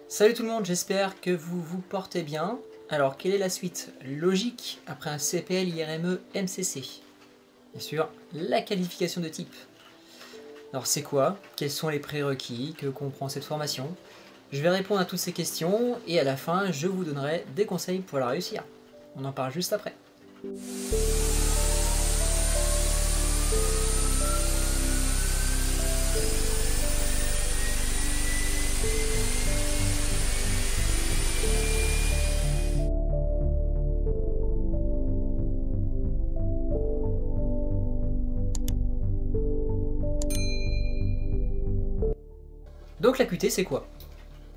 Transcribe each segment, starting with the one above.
Salut tout le monde, j'espère que vous vous portez bien. Alors, quelle est la suite logique après un CPL IRME MCC? Bien sûr, la qualification de type. Alors c'est quoi? Quels sont les prérequis? Que comprend cette formation? Je vais répondre à toutes ces questions et à la fin, je vous donnerai des conseils pour la réussir. On en parle juste après. Donc la QT c'est quoi?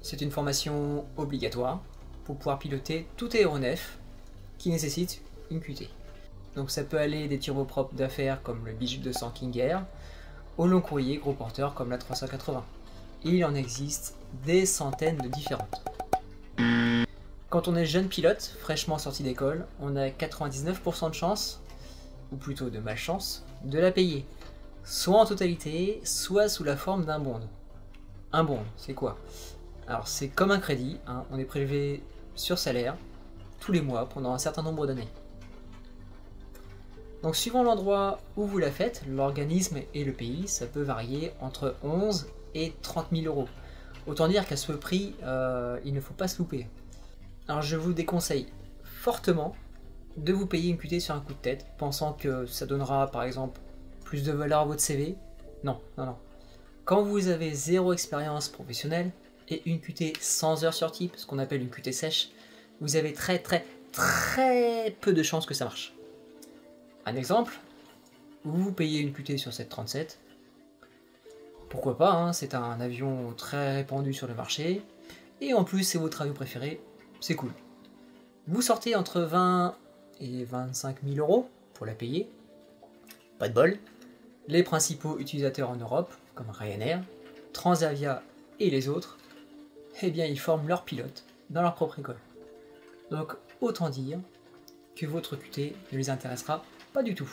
C'est une formation obligatoire pour pouvoir piloter tout aéronef qui nécessite une QT. Donc ça peut aller des turboprops d'affaires comme le Bijou 200 King Air, au long courrier gros porteur comme la 380. Il en existe des centaines de différentes. Quand on est jeune pilote, fraîchement sorti d'école, on a 99% de chance, ou plutôt de malchance, de la payer. Soit en totalité, soit sous la forme d'un bond. Un bond, c'est quoi? Alors c'est comme un crédit, hein, on est prélevé sur salaire tous les mois pendant un certain nombre d'années. Donc suivant l'endroit où vous la faites, l'organisme et le pays, ça peut varier entre 11 et 30 000 euros. Autant dire qu'à ce prix, il ne faut pas se louper. Alors je vous déconseille fortement de vous payer une QT sur un coup de tête, pensant que ça donnera par exemple plus de valeur à votre CV. Non, non, non. Quand vous avez zéro expérience professionnelle et une QT sans heures sur type, ce qu'on appelle une QT sèche, vous avez très peu de chances que ça marche. Un exemple, vous payez une QT sur 737, pourquoi pas, hein, c'est un avion très répandu sur le marché, et en plus c'est votre avion préféré, c'est cool. Vous sortez entre 20 et 25 000 euros pour la payer, pas de bol. Les principaux utilisateurs en Europe, comme Ryanair, Transavia et les autres, eh bien ils forment leurs pilotes dans leur propre école. Donc autant dire que votre QT ne les intéressera pas du tout.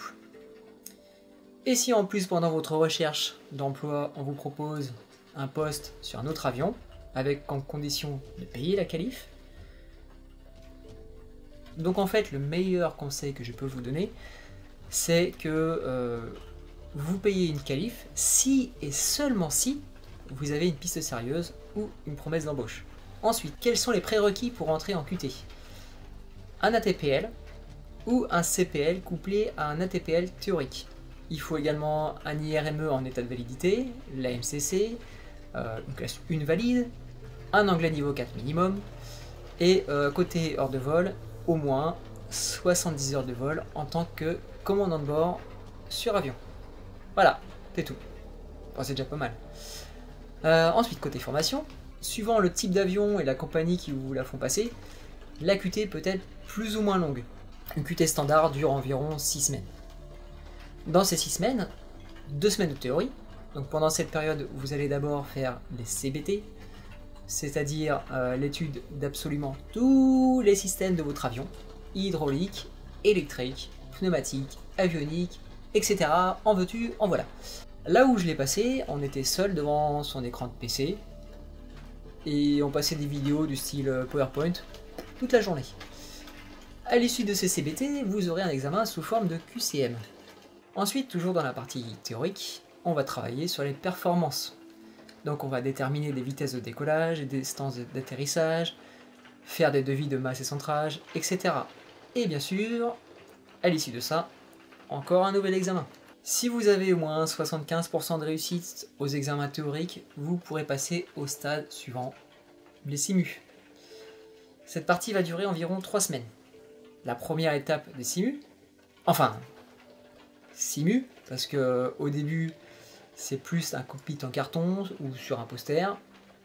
Et si en plus pendant votre recherche d'emploi on vous propose un poste sur un autre avion, avec comme condition de payer la qualif, donc en fait le meilleur conseil que je peux vous donner, c'est que vous payez une qualif si et seulement si vous avez une piste sérieuse ou une promesse d'embauche. Ensuite, quels sont les prérequis pour entrer en QT? Un ATPL ou un CPL couplé à un ATPL théorique. Il faut également un IRME en état de validité, la MCC, une classe 1 valide, un anglais niveau 4 minimum, et côté heures de vol, au moins 70 heures de vol en tant que commandant de bord sur avion. Voilà, c'est tout. Bon, c'est déjà pas mal. Ensuite, côté formation, suivant le type d'avion et la compagnie qui vous la font passer, la QT peut être plus ou moins longue. Une QT standard dure environ 6 semaines. Dans ces 6 semaines, 2 semaines de théorie. Donc pendant cette période, vous allez d'abord faire les CBT, c'est-à-dire l'étude d'absolument tous les systèmes de votre avion, hydraulique, électrique, pneumatique, avionique, etc. En veux-tu, en voilà. Là où je l'ai passé, on était seul devant son écran de PC et on passait des vidéos du style PowerPoint toute la journée. À l'issue de ces CBT, vous aurez un examen sous forme de QCM. Ensuite, toujours dans la partie théorique, on va travailler sur les performances. Donc on va déterminer des vitesses de décollage et des distances d'atterrissage, faire des devis de masse et centrage, etc. Et bien sûr, à l'issue de ça, encore un nouvel examen. Si vous avez au moins 75% de réussite aux examens théoriques, vous pourrez passer au stade suivant, les simus. Cette partie va durer environ 3 semaines. La première étape des simus, enfin, simu, parce que au début, c'est plus un cockpit en carton ou sur un poster,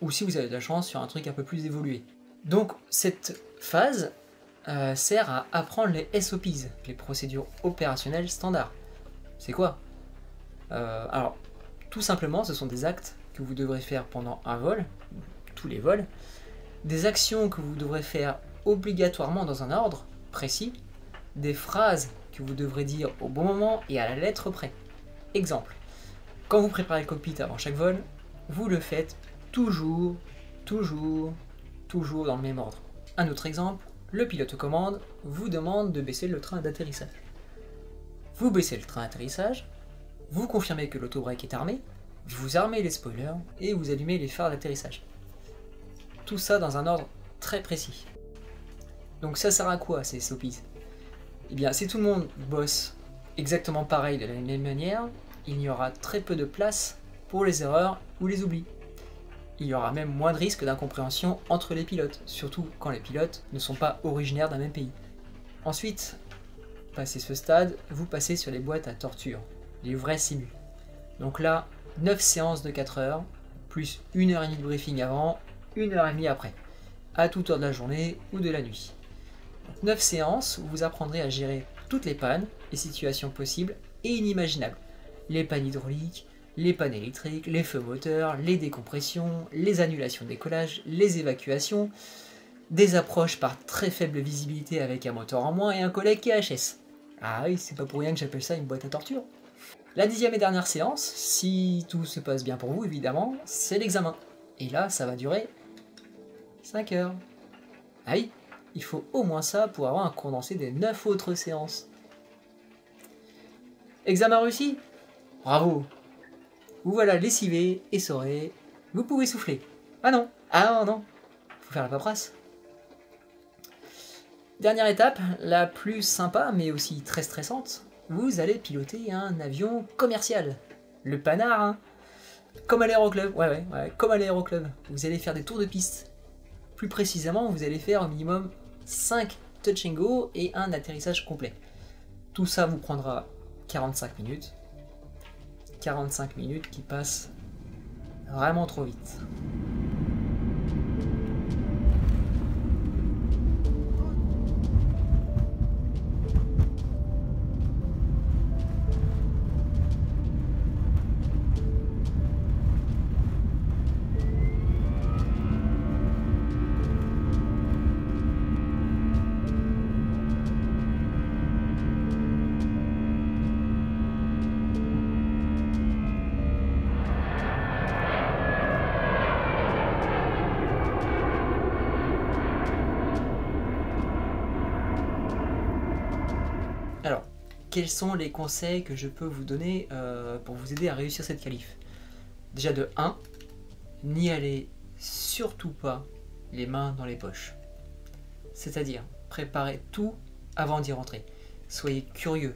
ou si vous avez de la chance, sur un truc un peu plus évolué. Donc cette phase sert à apprendre les SOPs, les procédures opérationnelles standards. C'est quoi? Alors, tout simplement, ce sont des actes que vous devrez faire pendant un vol, tous les vols, des actions que vous devrez faire obligatoirement dans un ordre précis, des phrases que vous devrez dire au bon moment et à la lettre près. Exemple, quand vous préparez le cockpit avant chaque vol, vous le faites toujours toujours dans le même ordre. Un autre exemple, le pilote aux commandes vous demande de baisser le train d'atterrissage. Vous baissez le train d'atterrissage, vous confirmez que l'auto-break est armé, vous armez les spoilers et vous allumez les phares d'atterrissage. Tout ça dans un ordre très précis. Donc ça sert à quoi ces SOPs? Eh bien si tout le monde bosse exactement pareil de la même manière, il y aura très peu de place pour les erreurs ou les oublis. Il y aura même moins de risques d'incompréhension entre les pilotes, surtout quand les pilotes ne sont pas originaires d'un même pays. Ensuite, passé ce stade, vous passez sur les boîtes à torture, les vrais simus. Donc là, 9 séances de 4 heures, plus 1h30 de briefing avant, 1h30 après, à toute heure de la journée ou de la nuit. 9 séances où vous apprendrez à gérer toutes les pannes et situations possibles et inimaginables. Les pannes hydrauliques, les pannes électriques, les feux moteurs, les décompressions, les annulations de décollage, les évacuations, des approches par très faible visibilité avec un moteur en moins et un collègue qui est HS. Ah oui, c'est pas pour rien que j'appelle ça une boîte à torture. La 10e et dernière séance, si tout se passe bien pour vous évidemment, c'est l'examen. Et là, ça va durer 5 heures. Ah oui, il faut au moins ça pour avoir un condensé des 9 autres séances. Examen réussi? Bravo! Vous voilà lessivé, essoré, vous pouvez souffler. Ah non, faut faire la paperasse. Dernière étape, la plus sympa mais aussi très stressante, vous allez piloter un avion commercial. Le Panard, hein. Comme à l'aéroclub, ouais, comme à l'aéroclub. Vous allez faire des tours de piste. Plus précisément, vous allez faire au minimum 5 touch and go et un atterrissage complet. Tout ça vous prendra 45 minutes. 45 minutes qui passent vraiment trop vite. Alors, quels sont les conseils que je peux vous donner pour vous aider à réussir cette qualif? Déjà de 1, n'y allez surtout pas les mains dans les poches. C'est-à-dire, préparez tout avant d'y rentrer. Soyez curieux.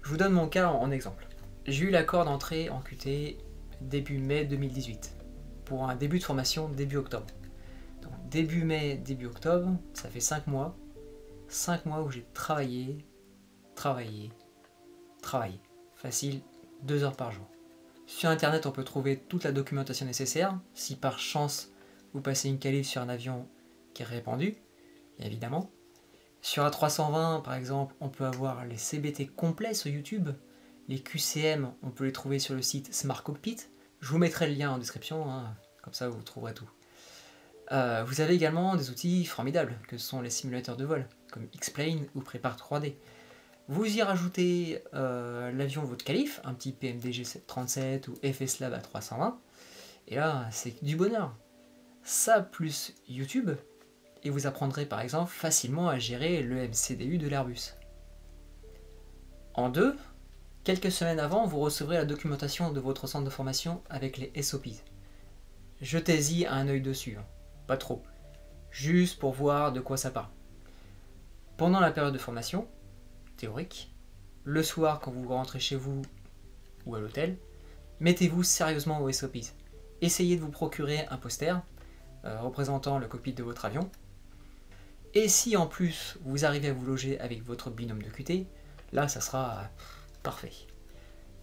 Je vous donne mon cas en exemple. J'ai eu l'accord d'entrée en QT début mai 2018 pour un début de formation début octobre. Donc début mai, début octobre, ça fait 5 mois. 5 mois où j'ai travaillé. Facile, 2 heures par jour. Sur internet, on peut trouver toute la documentation nécessaire. Si par chance, vous passez une qualif sur un avion qui est répandu, évidemment. Sur A320, par exemple, on peut avoir les CBT complets sur YouTube. Les QCM, on peut les trouver sur le site Smart Cockpit. Je vous mettrai le lien en description, hein, comme ça vous trouverez tout. Vous avez également des outils formidables, que sont les simulateurs de vol, comme X-Plane ou Prepar 3D. Vous y rajoutez l'avion de votre qualif, un petit PMDG 737 ou FSLab A320, et là c'est du bonheur. Ça plus YouTube, et vous apprendrez par exemple facilement à gérer le MCDU de l'Airbus. En 2, quelques semaines avant, vous recevrez la documentation de votre centre de formation avec les SOPs. Jetez-y un œil dessus, hein. Pas trop, juste pour voir de quoi ça parle. Pendant la période de formation théorique, le soir quand vous rentrez chez vous ou à l'hôtel, mettez-vous sérieusement aux SOPs. Essayez de vous procurer un poster représentant le cockpit de votre avion. Et si en plus vous arrivez à vous loger avec votre binôme de QT, là ça sera parfait.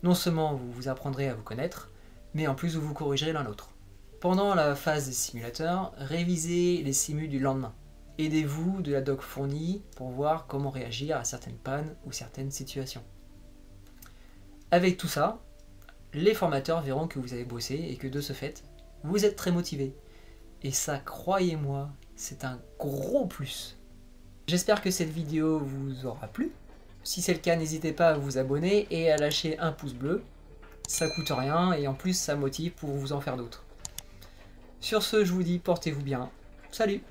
Non seulement vous apprendrez à vous connaître, mais en plus vous vous corrigerez l'un l'autre. Pendant la phase des simulateurs, révisez les simus du lendemain. Aidez-vous de la doc fournie pour voir comment réagir à certaines pannes ou certaines situations. Avec tout ça, les formateurs verront que vous avez bossé et que de ce fait, vous êtes très motivé. Et ça, croyez-moi, c'est un gros plus. J'espère que cette vidéo vous aura plu. Si c'est le cas, n'hésitez pas à vous abonner et à lâcher un pouce bleu. Ça coûte rien et en plus ça motive pour vous en faire d'autres. Sur ce, je vous dis portez-vous bien Salut!